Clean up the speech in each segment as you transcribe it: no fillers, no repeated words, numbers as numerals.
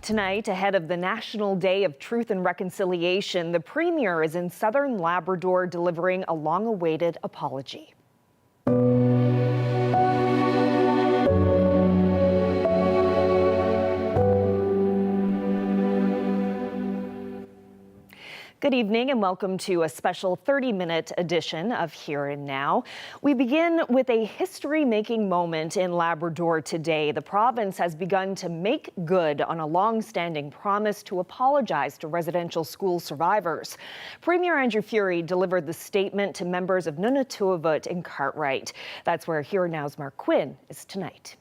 Tonight, ahead of the National Day of Truth and Reconciliation, the Premier is in southern Labrador delivering a long-awaited apology. Good evening and welcome to a special 30-minute edition of Here and Now. We begin with a history-making moment in Labrador today. The province has begun to make good on a long-standing promise to apologize to residential school survivors. Premier Andrew Furey delivered the statement to members of Nunatuavut in Cartwright. That's where Here and Now's Mark Quinn is tonight.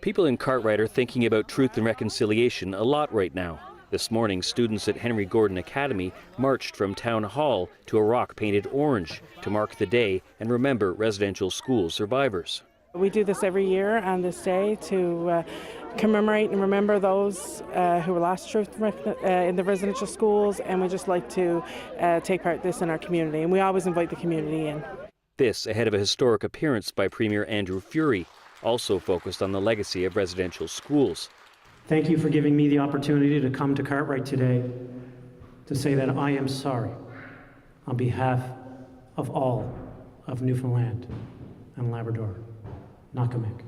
People in Cartwright are thinking about truth and reconciliation a lot right now. This morning, students at Henry Gordon Academy marched from Town Hall to a rock painted orange to mark the day and remember residential school survivors. We do this every year on this day to commemorate and remember those who were lost truth in the residential schools, and we just like to take part in this in our community, and we always invite the community in. This ahead of a historic appearance by Premier Andrew Furey, also focused on the legacy of residential schools. Thank you for giving me the opportunity to come to Cartwright today to say that I am sorry on behalf of all of Newfoundland and Labrador. Nakamik.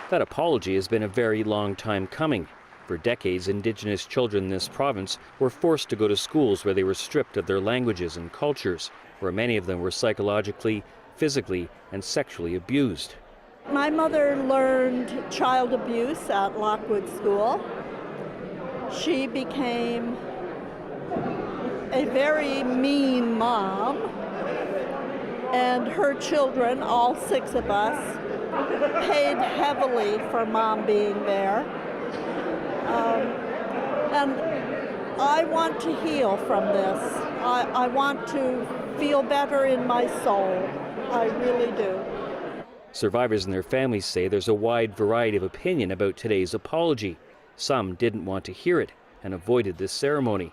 That apology has been a very long time coming. For decades, Indigenous children in this province were forced to go to schools where they were stripped of their languages and cultures, where many of them were psychologically, physically, and sexually abused. My mother learned child abuse at Lockwood School. She became a very mean mom, and her children, all 6 of us, paid heavily for Mom being there. And I want to heal from this. I want to feel better in my soul. I really do. Survivors and their families say there's a wide variety of opinion about today's apology. Some didn't want to hear it and avoided this ceremony.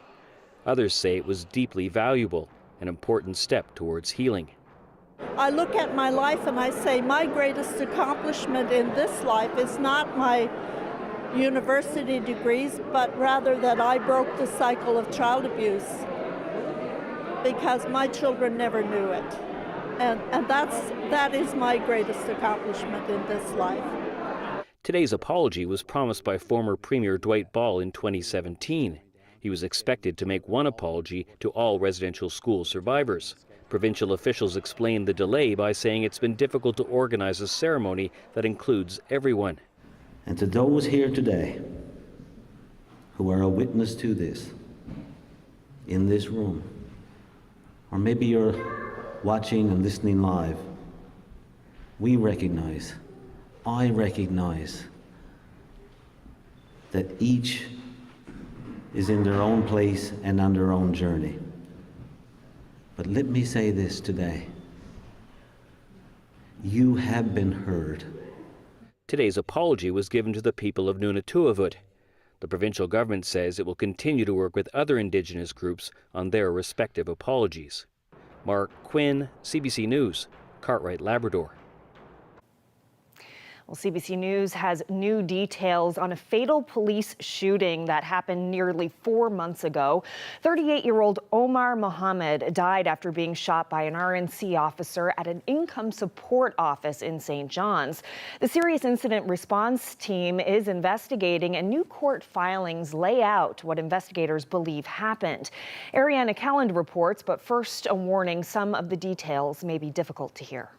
Others say it was deeply valuable, an important step towards healing. I look at my life and I say my greatest accomplishment in this life is not my university degrees, but rather that I broke the cycle of child abuse, because my children never knew it. And that is my greatest accomplishment in this life. Today's apology was promised by former Premier Dwight Ball in 2017. He was expected to make one apology to all residential school survivors. Provincial officials explained the delay by saying it's been difficult to organize a ceremony that includes everyone. And to those here today who are a witness to this, in this room, or maybe you're watching and listening live, I recognize that each is in their own place and on their own journey. But let me say this today. You have been heard. Today's apology was given to the people of Nunatuavut. The provincial government says it will continue to work with other Indigenous groups on their respective apologies. Mark Quinn, CBC News, Cartwright, Labrador. Well, CBC News has new details on a fatal police shooting that happened nearly 4 months ago. 38-year-old Omar Mohammed died after being shot by an RNC officer at an income support office in St. John's. The Serious Incident Response Team is investigating, and new court filings lay out what investigators believe happened. Ariana Calland reports, but first a warning, some of the details may be difficult to hear.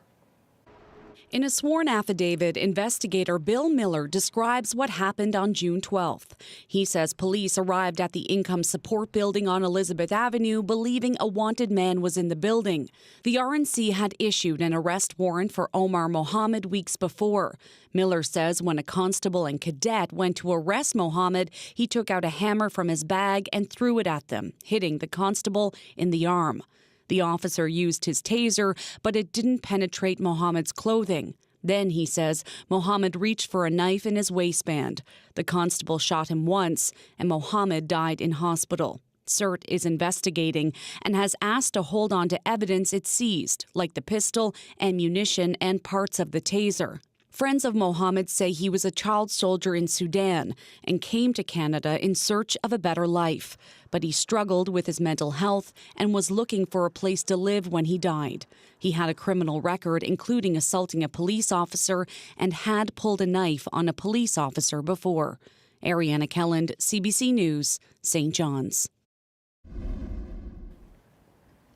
In a sworn affidavit, investigator Bill Miller describes what happened on June 12th. He says police arrived at the income support building on Elizabeth Avenue believing a wanted man was in the building. The RNC had issued an arrest warrant for Omar Mohammed weeks before. Miller says when a constable and cadet went to arrest Mohammed, he took out a hammer from his bag and threw it at them, hitting the constable in the arm. The officer used his taser, but it didn't penetrate Mohammed's clothing. Then, he says, Mohammed reached for a knife in his waistband. The constable shot him once, and Mohammed died in hospital. CERT is investigating and has asked to hold on to evidence it seized, like the pistol, ammunition, and parts of the taser. Friends of Mohammed say he was a child soldier in Sudan and came to Canada in search of a better life. But he struggled with his mental health and was looking for a place to live when he died. He had a criminal record, including assaulting a police officer, and had pulled a knife on a police officer before. Ariana Kelland, CBC News, St. John's.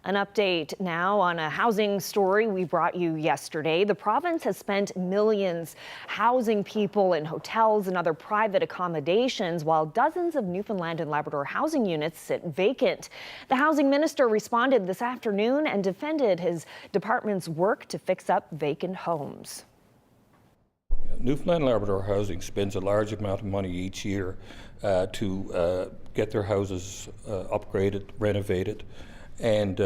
An update now on a housing story we brought you yesterday. The province has spent millions housing people in hotels and other private accommodations, while dozens of Newfoundland and Labrador housing units sit vacant. The housing minister responded this afternoon and defended his department's work to fix up vacant homes. Newfoundland and Labrador Housing spends a large amount of money each year to get their houses upgraded, renovated. And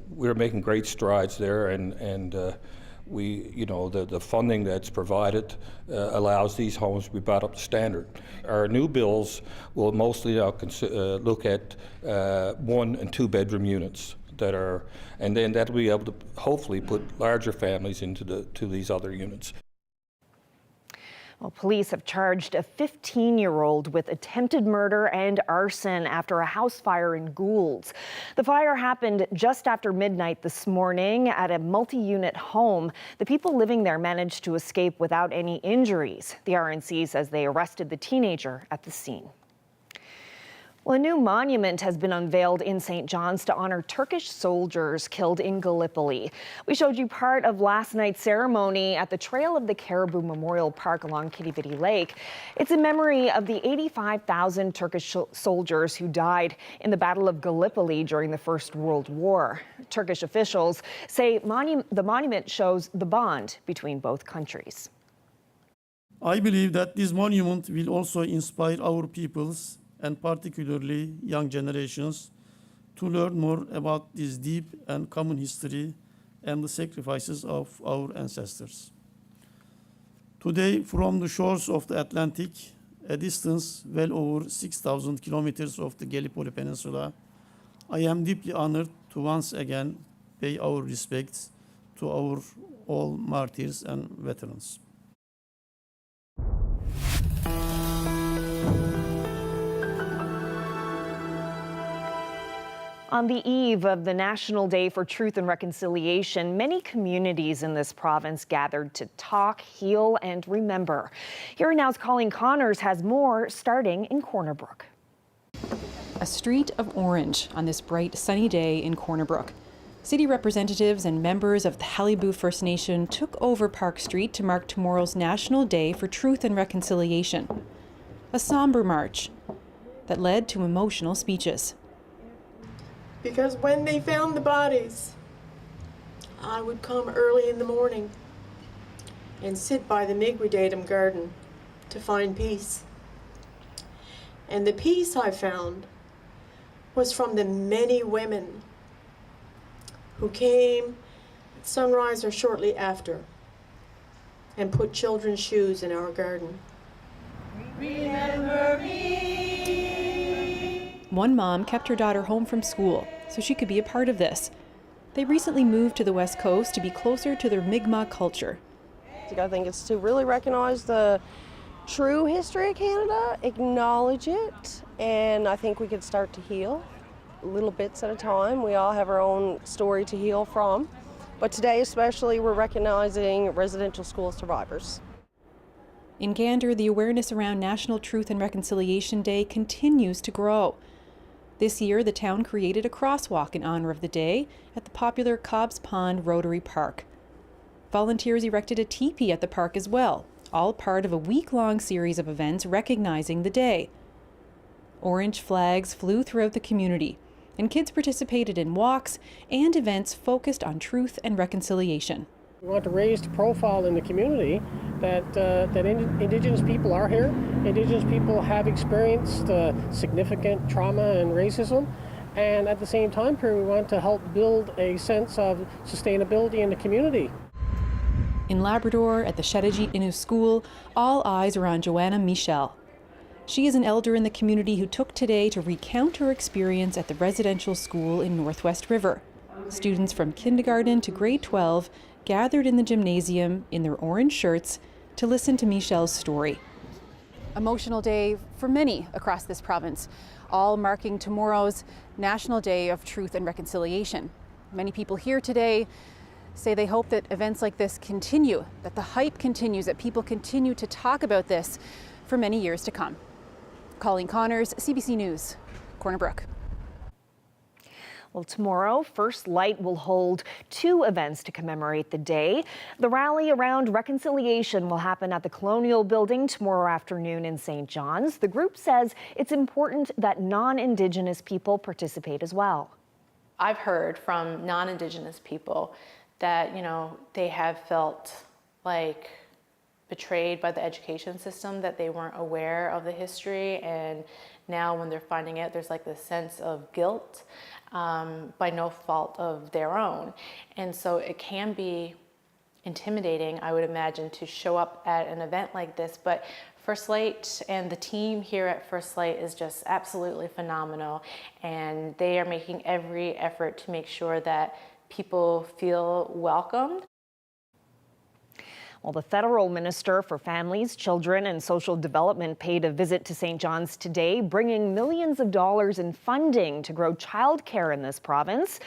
we're making great strides there, and the funding that's provided allows these homes to be brought up to standard. Our new bills will mostly now look at 1 and 2 bedroom units and then that'll be able to hopefully put larger families into these other units. Well, police have charged a 15-year-old with attempted murder and arson after a house fire in Goulds. The fire happened just after midnight this morning at a multi-unit home. The people living there managed to escape without any injuries. The RNC says they arrested the teenager at the scene. Well, a new monument has been unveiled in St. John's to honor Turkish soldiers killed in Gallipoli. We showed you part of last night's ceremony at the Trail of the Caribou Memorial Park along Kittibiddy Lake. It's in memory of the 85,000 Turkish soldiers who died in the Battle of Gallipoli during the First World War. Turkish officials say the monument shows the bond between both countries. I believe that this monument will also inspire our peoples, and particularly young generations, to learn more about this deep and common history and the sacrifices of our ancestors. Today, from the shores of the Atlantic, a distance well over 6,000 kilometers of the Gallipoli Peninsula, I am deeply honored to once again pay our respects to our all martyrs and veterans. On the eve of the National Day for Truth and Reconciliation, many communities in this province gathered to talk, heal, and remember. Here Now's Colleen Connors has more, starting in Corner Brook. A street of orange on this bright, sunny day in Corner Brook. City representatives and members of the Halibut First Nation took over Park Street to mark tomorrow's National Day for Truth and Reconciliation. A somber march that led to emotional speeches. Because when they found the bodies, I would come early in the morning and sit by the Migridatum garden to find peace. And the peace I found was from the many women who came at sunrise or shortly after and put children's shoes in our garden. Remember me. One mom kept her daughter home from school so she could be a part of this. They recently moved to the West Coast to be closer to their Mi'kmaq culture. I think it's to really recognize the true history of Canada, acknowledge it, and I think we could start to heal little bits at a time. We all have our own story to heal from, but today especially we're recognizing residential school survivors. In Gander, the awareness around National Truth and Reconciliation Day continues to grow. This year, the town created a crosswalk in honor of the day at the popular Cobb's Pond Rotary Park. Volunteers erected a teepee at the park as well, all part of a week-long series of events recognizing the day. Orange flags flew throughout the community, and kids participated in walks and events focused on truth and reconciliation. We want to raise the profile in the community that Indigenous people are here. Indigenous people have experienced significant trauma and racism, and at the same time period, we want to help build a sense of sustainability in the community. In Labrador, at the Shedajit Innu School, all eyes are on Joanna Michel. She is an elder in the community who took today to recount her experience at the residential school in Northwest River. Students from kindergarten to grade 12 gathered in the gymnasium in their orange shirts to listen to Michelle's story. Emotional day for many across this province, all marking tomorrow's National Day of Truth and Reconciliation. Many people here today say they hope that events like this continue, that the hype continues, that people continue to talk about this for many years to come. Colleen Connors, CBC News, Corner Brook. Well, tomorrow, First Light will hold 2 events to commemorate the day. The rally around reconciliation will happen at the Colonial Building tomorrow afternoon in St. John's. The group says it's important that non-Indigenous people participate as well. I've heard from non-Indigenous people that, they have felt like betrayed by the education system, that they weren't aware of the history, and now when they're finding out, there's like this sense of guilt by no fault of their own. And so it can be intimidating, I would imagine, to show up at an event like this, but First Light and the team here at First Light is just absolutely phenomenal, and they are making every effort to make sure that people feel welcomed. Well, the federal minister for Families, Children and Social Development paid a visit to St. John's today, bringing millions of dollars in funding to grow childcare in this province.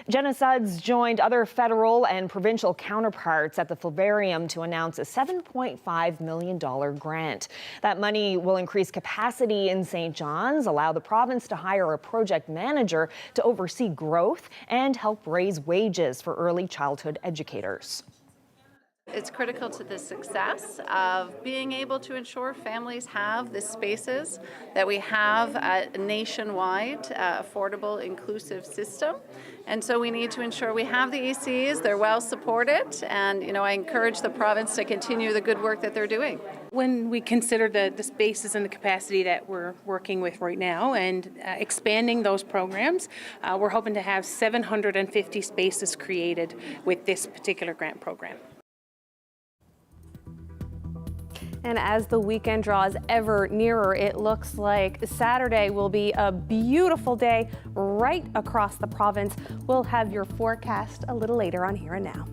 Jenna Sudds joined other federal and provincial counterparts at the Flivarium to announce a $7.5 million grant. That money will increase capacity in St. John's, allow the province to hire a project manager to oversee growth, and help raise wages for early childhood educators. It's critical to the success of being able to ensure families have the spaces that we have a nationwide, affordable, inclusive system. And so we need to ensure we have the ECs, they're well supported, and I encourage the province to continue the good work that they're doing. When we consider the spaces and the capacity that we're working with right now and expanding those programs, we're hoping to have 750 spaces created with this particular grant program. And as the weekend draws ever nearer, it looks like Saturday will be a beautiful day right across the province. We'll have your forecast a little later on Here and Now.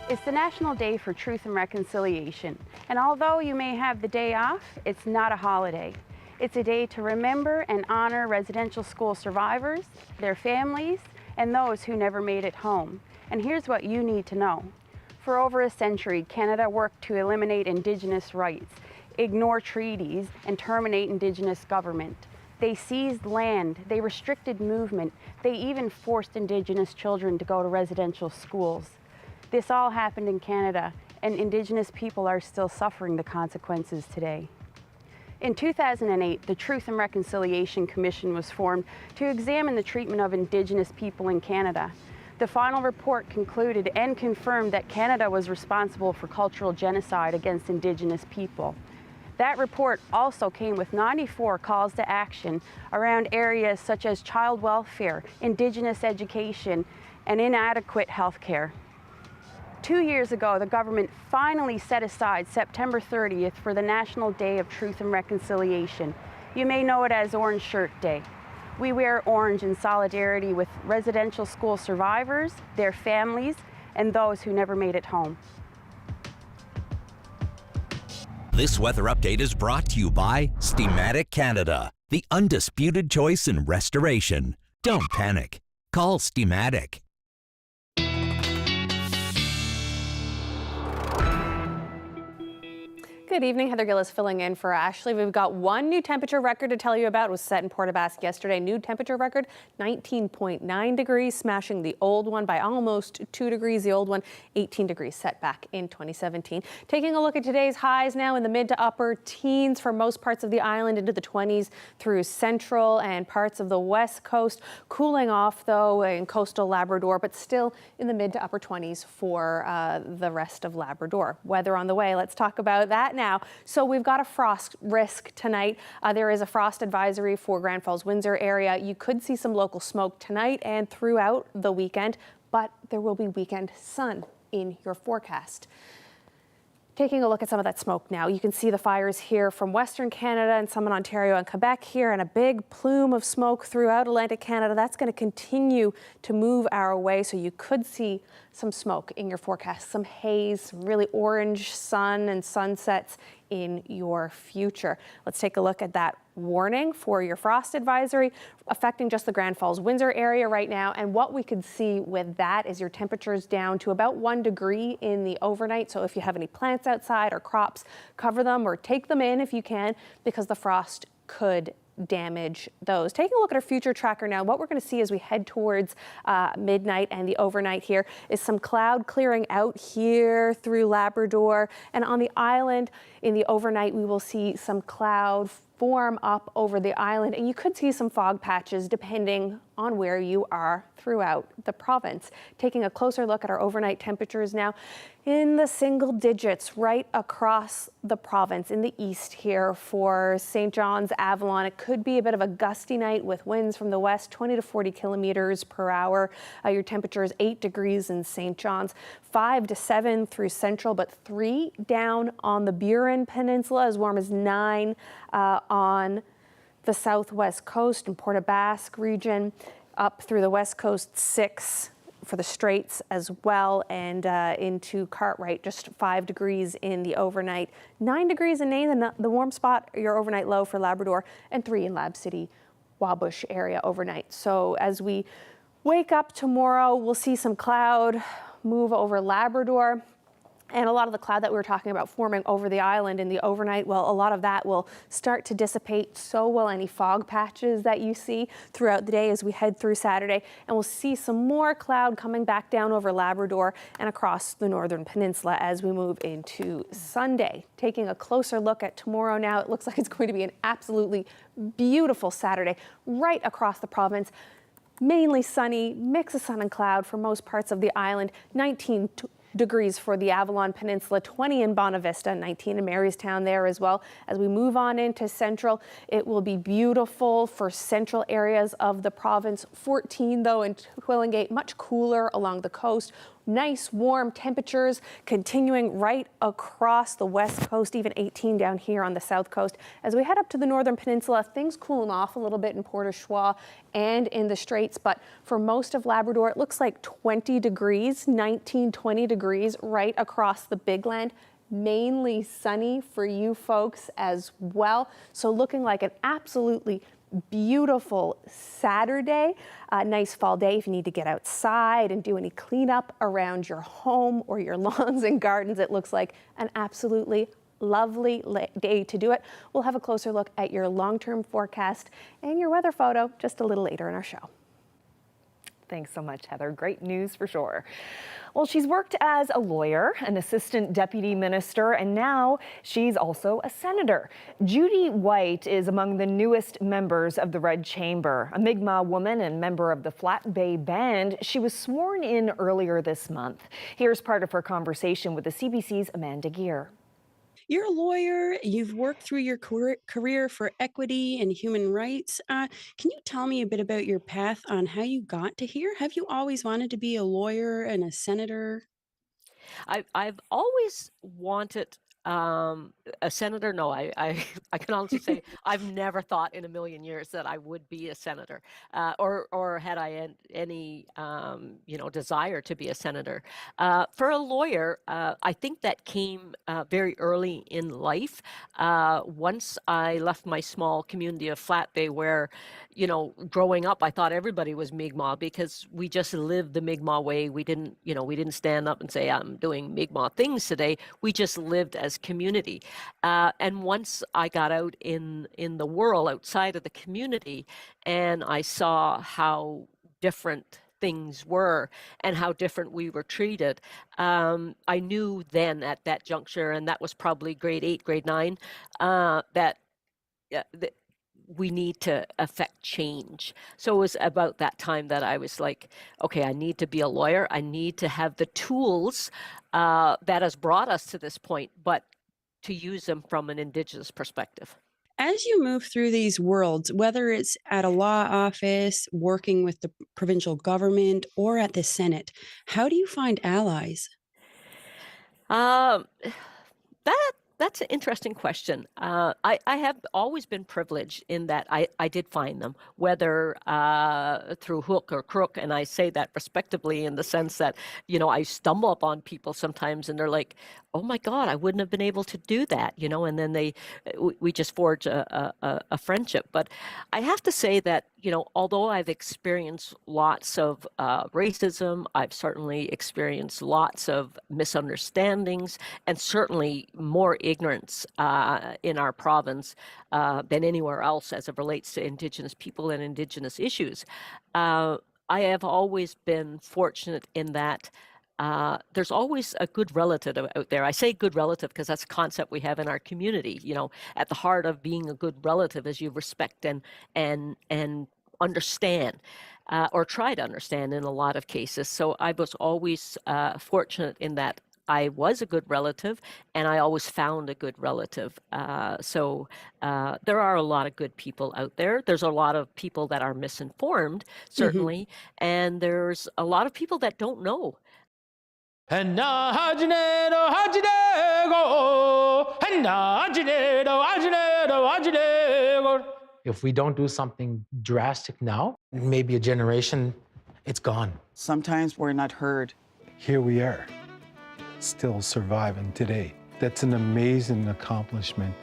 It's the National Day for Truth and Reconciliation, and although you may have the day off, it's not a holiday. It's a day to remember and honor residential school survivors, their families, and those who never made it home. And here's what you need to know. For over a century, Canada worked to eliminate Indigenous rights, ignore treaties, and terminate Indigenous government. They seized land, they restricted movement, they even forced Indigenous children to go to residential schools. This all happened in Canada, and Indigenous people are still suffering the consequences today. In 2008, the Truth and Reconciliation Commission was formed to examine the treatment of Indigenous people in Canada. The final report concluded and confirmed that Canada was responsible for cultural genocide against Indigenous people. That report also came with 94 calls to action around areas such as child welfare, Indigenous education, and inadequate health care. 2 years ago, the government finally set aside September 30th for the National Day of Truth and Reconciliation. You may know it as Orange Shirt Day. We wear orange in solidarity with residential school survivors, their families, and those who never made it home. This weather update is brought to you by Steamatic Canada, the undisputed choice in restoration. Don't panic. Call Steamatic. Good evening, Heather Gillis filling in for Ashley. We've got one new temperature record to tell you about. It was set in Port aux Basques yesterday. New temperature record, 19.9 degrees, smashing the old one by almost 2 degrees. The old one, 18 degrees, set back in 2017. Taking a look at today's highs now in the mid to upper teens for most parts of the island, into the 20s through central and parts of the west coast. Cooling off, though, in coastal Labrador, but still in the mid to upper 20s for the rest of Labrador. Weather on the way. Let's talk about that now. So we've got a frost risk tonight. There is a frost advisory for Grand Falls, Windsor area. You could see some local smoke tonight and throughout the weekend, but there will be weekend sun in your forecast. Taking a look at some of that smoke now, you can see the fires here from Western Canada and some in Ontario and Quebec here, and a big plume of smoke throughout Atlantic Canada. That's going to continue to move our way, so you could see some smoke in your forecast, some haze, some really orange sun and sunsets in your future. Let's take a look at that warning for your frost advisory affecting just the Grand Falls, Windsor area right now. And what we could see with that is your temperatures down to about 1 degree in the overnight. So if you have any plants outside or crops, cover them or take them in if you can, because the frost could damage those. Taking a look at our future tracker now, what we're going to see as we head towards midnight and the overnight here is some cloud clearing out here through Labrador, and on the island in the overnight we will see some cloud form up over the island, and you could see some fog patches depending on where you are throughout the province. Taking a closer look at our overnight temperatures now, in the single digits right across the province. In the east here for St. John's, Avalon, it could be a bit of a gusty night with winds from the west, 20 to 40 kilometers per hour. Your temperature is 8 degrees in St. John's, 5 to 7 through central, but 3 down on the Burin Peninsula, as warm as 9 on the southwest coast and Port aux Basques region, up through the west coast, 6 for the Straits as well, and into Cartwright, just 5 degrees in the overnight, 9 degrees in Nain, the warm spot, your overnight low for Labrador, and 3 in Lab City, Wabush area overnight. So as we wake up tomorrow, we'll see some cloud move over Labrador. And a lot of the cloud that we were talking about forming over the island in the overnight, well, a lot of that will start to dissipate. So will any fog patches that you see throughout the day as we head through Saturday. And we'll see some more cloud coming back down over Labrador and across the northern peninsula as we move into Sunday. Taking a closer look at tomorrow now, it looks like it's going to be an absolutely beautiful Saturday right across the province. Mainly sunny, mix of sun and cloud for most parts of the island. 19 degrees for the Avalon Peninsula, 20 in Bonavista, 19 in Marystown there as well. As we move on into central, it will be beautiful for central areas of the province. 14 though in Twillingate, much cooler along the coast. Nice warm temperatures continuing right across the west coast, even 18 down here on the south coast. As we head up to the northern peninsula, things cooling off a little bit in Port au Choix and in the Straits, but for most of Labrador, it looks like 20 degrees, 19, 20 degrees right across the Big Land. Mainly sunny for you folks as well. So looking like an absolutely beautiful Saturday. Nice fall day if you need to get outside and do any cleanup around your home or your lawns and gardens. It looks like an absolutely lovely day to do it. We'll have a closer look at your long-term forecast and your weather photo just a little later in our show. Thanks so much, Heather. Great news for sure. Well, she's worked as a lawyer, an assistant deputy minister, and now she's also a senator. Judy White is among the newest members of the Red Chamber. A Mi'kmaq woman and member of the Flat Bay Band, she was sworn in earlier this month. Here's part of her conversation with the CBC's Amanda Gear. You're a lawyer, you've worked through your career for equity and human rights. Can you tell me a bit about your path on how you got to here? Have you always wanted to be a lawyer and a senator? I've always wanted a senator. No, I can honestly say I've never thought in a million years that I would be a senator, or had I any desire to be a senator. For a lawyer, I think that came very early in life. Once I left my small community of Flat Bay, where growing up, I thought everybody was Mi'kmaq because we just lived the Mi'kmaq way. We didn't stand up and say, I'm doing Mi'kmaq things today. We just lived as community. And once I got out in the world outside of the community and I saw how different things were and how different we were treated, I knew then at that juncture, and that was probably grade 8, grade 9, that we need to affect change. So it was about that time that I was like, okay, I need to be a lawyer. I need to have the tools that has brought us to this point, but to use them from an Indigenous perspective. As you move through these worlds, whether it's at a law office, working with the provincial government, or at the Senate, how do you find allies? That's an interesting question. I have always been privileged in that I did find them, whether through hook or crook, and I say that respectively in the sense that, I stumble upon people sometimes and they're like, oh my God, I wouldn't have been able to do that, and then we just forge a friendship. But I have to say that, although I've experienced lots of racism, I've certainly experienced lots of misunderstandings and certainly more ignorance in our province than anywhere else as it relates to Indigenous people and Indigenous issues. I have always been fortunate in that there's always a good relative out there. I say good relative because that's a concept we have in our community. At the heart of being a good relative is you respect and understand, or try to understand in a lot of cases. So I was always fortunate in that I was a good relative, and I always found a good relative. So there are a lot of good people out there. There's a lot of people that are misinformed, certainly, and there's a lot of people that don't know. If we don't do something drastic now, maybe a generation, it's gone. Sometimes we're not heard. Here we are, still surviving today. That's an amazing accomplishment.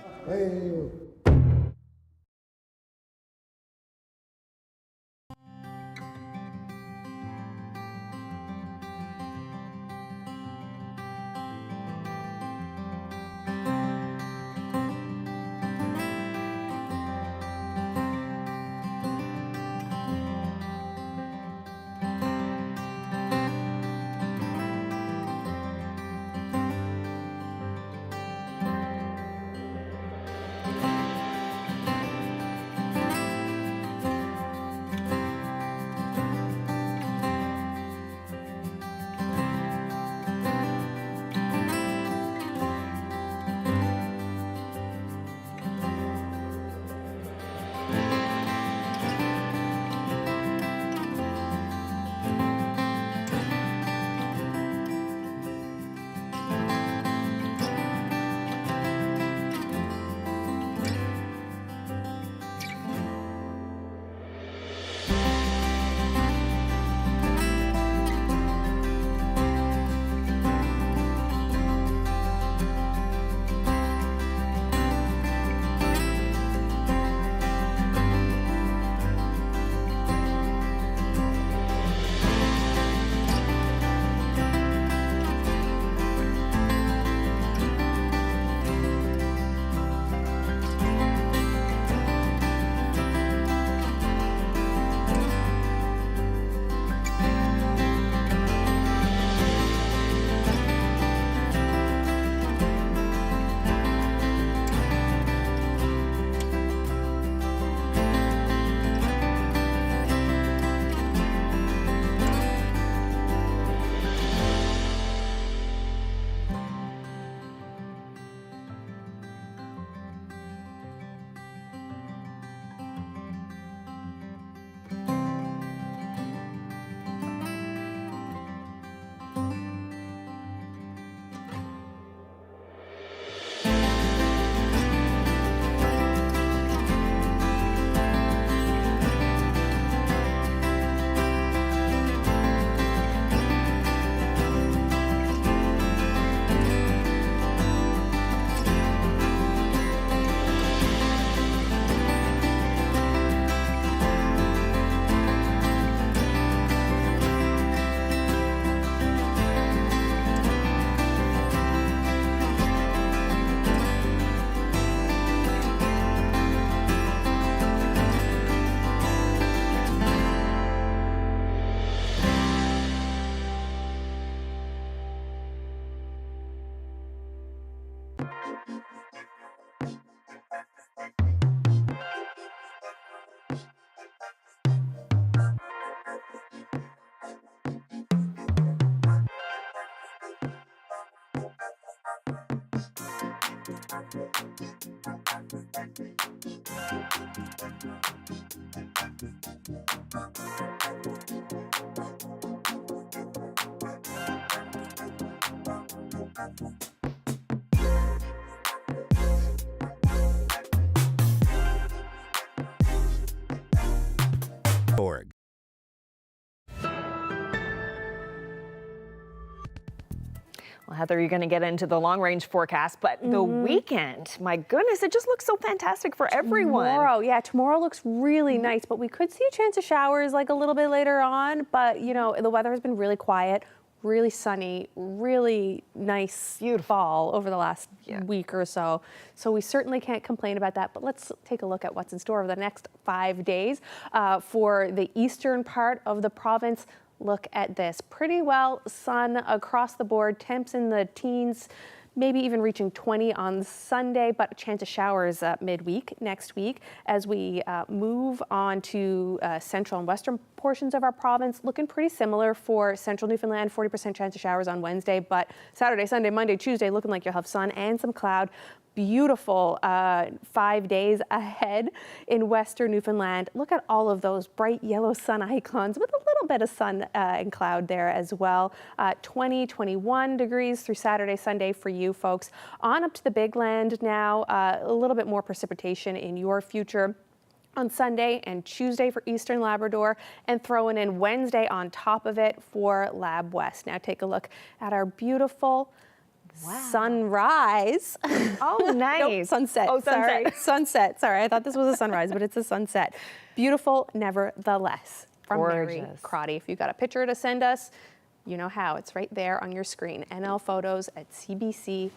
Org. Well, Heather, you're going to get into the long-range forecast, but the weekend, my goodness, it just looks so fantastic for everyone. Tomorrow looks really nice, but we could see a chance of showers like a little bit later on. But, you know, the weather has been really quiet, really sunny, really nice fall over the last week or so. So we certainly can't complain about that. But let's take a look at what's in store over the next 5 days. For the eastern part of the province, look at this. Pretty well sun across the board, temps in the teens, maybe even reaching 20 on Sunday, but a chance of showers midweek next week. As we move on to central and western portions of our province, looking pretty similar for central Newfoundland, 40% chance of showers on Wednesday, but Saturday, Sunday, Monday, Tuesday, looking like you'll have sun and some cloud. Beautiful 5 days ahead in western Newfoundland. Look at all of those bright yellow sun icons with a little bit of sun and cloud there as well. 20, 21 degrees through Saturday, Sunday for you folks. On up to the Big Land now, a little bit more precipitation in your future on Sunday and Tuesday for Eastern Labrador, and throwing in Wednesday on top of it for Lab West. Now take a look at our beautiful sunrise. Oh, nice. Nope, sunset. Oh, sunset. Sorry. Sunset. Sorry, I thought this was a sunrise, but it's a sunset. Beautiful, nevertheless. From Mary Crotty. If you've got a picture to send us, you know how. It's right there on your screen. nlphotos@cbc.ca.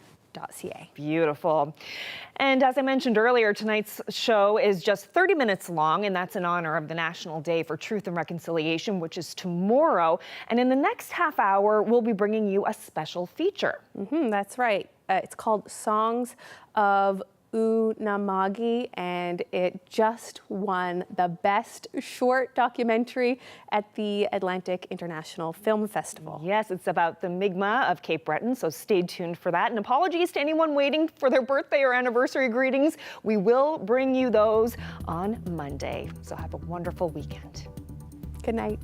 Beautiful. And as I mentioned earlier, tonight's show is just 30 minutes long, and that's in honor of the National Day for Truth and Reconciliation, which is tomorrow. And in the next half hour, we'll be bringing you a special feature. That's right. It's called Songs of Unamagi, and it just won the best short documentary at the Atlantic International Film Festival. Yes, it's about the Mi'kmaq of Cape Breton, so stay tuned for that. And apologies to anyone waiting for their birthday or anniversary greetings. We will bring you those on Monday. So have a wonderful weekend. Good night.